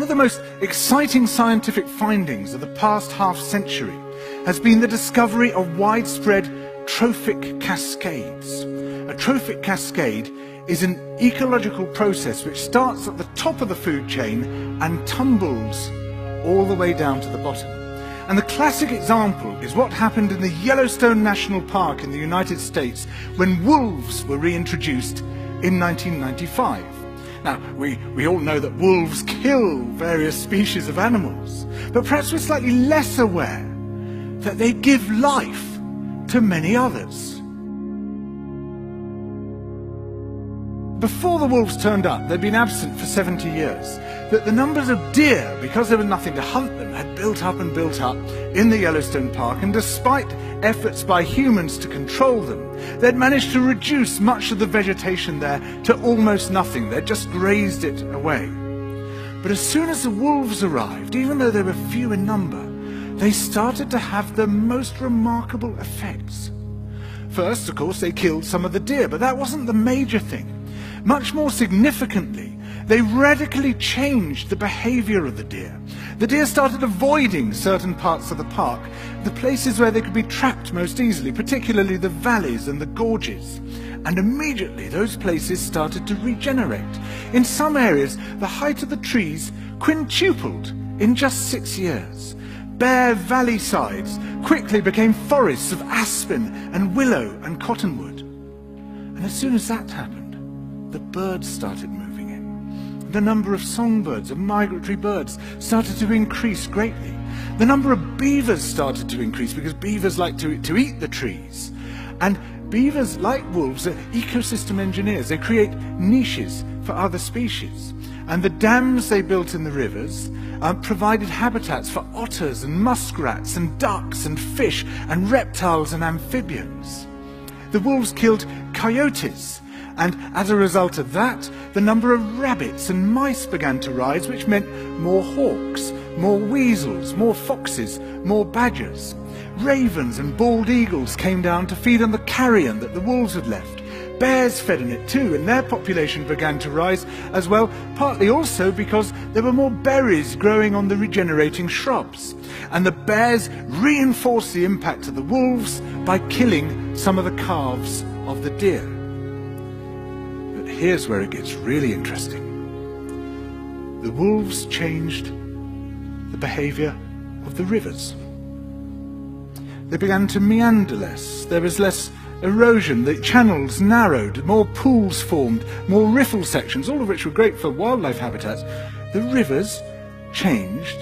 One of the most exciting scientific findings of the past half-century has been the discovery of widespread trophic cascades. A trophic cascade is an ecological process which starts at the top of the food chain and tumbles all the way down to the bottom. And the classic example is what happened in the Yellowstone National Park in the United States when wolves were reintroduced in 1995. Now, we all know that wolves kill various species of animals, but perhaps we're slightly less aware that they give life to many others. Before the wolves turned up, they'd been absent for 70 years. That the numbers of deer, because there was nothing to hunt them, had built up and built up in the Yellowstone Park, and despite efforts by humans to control them, they'd managed to reduce much of the vegetation there to almost nothing. They'd just grazed it away. But as soon as the wolves arrived, even though they were few in number, they started to have the most remarkable effects. First, of course, they killed some of the deer, but that wasn't the major thing. Much more significantly, they radically changed the behavior of the deer. The deer started avoiding certain parts of the park, the places where they could be trapped most easily, particularly the valleys and the gorges. And immediately those places started to regenerate. In some areas, the height of the trees quintupled in just 6 years. Bare valley sides quickly became forests of aspen and willow and cottonwood. And as soon as that happened, the birds started moving in. The number of songbirds, of migratory birds, started to increase greatly. The number of beavers started to increase because beavers like to eat the trees. And beavers, like wolves, are ecosystem engineers. They create niches for other species. And the dams they built in the rivers provided habitats for otters and muskrats and ducks and fish and reptiles and amphibians. The wolves killed coyotes, and as a result of that, the number of rabbits and mice began to rise, which meant more hawks, more weasels, more foxes, more badgers. Ravens and bald eagles came down to feed on the carrion that the wolves had left. Bears fed on it too, and their population began to rise as well, partly also because there were more berries growing on the regenerating shrubs. And the bears reinforced the impact of the wolves by killing some of the calves of the deer. But here's where it gets really interesting. The wolves changed the behavior of the rivers. They began to meander less. There was less erosion, the channels narrowed, more pools formed, more riffle sections, all of which were great for wildlife habitats. The rivers changed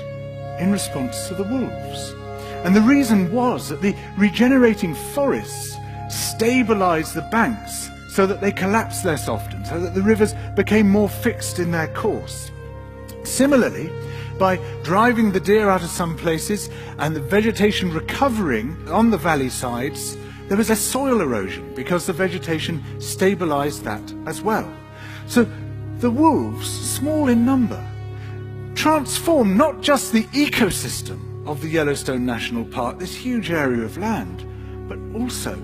in response to the wolves. And the reason was that the regenerating forests stabilized the banks so that they collapsed less often, so that the rivers became more fixed in their course. Similarly, by driving the deer out of some places and the vegetation recovering on the valley sides, there was a soil erosion because the vegetation stabilized that as well. So the wolves, small in number, transformed not just the ecosystem of the Yellowstone National Park, this huge area of land, but also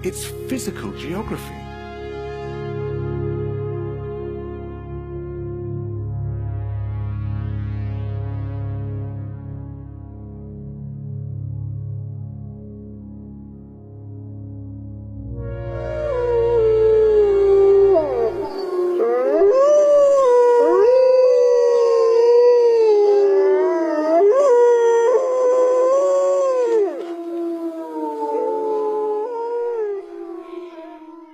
its physical geography.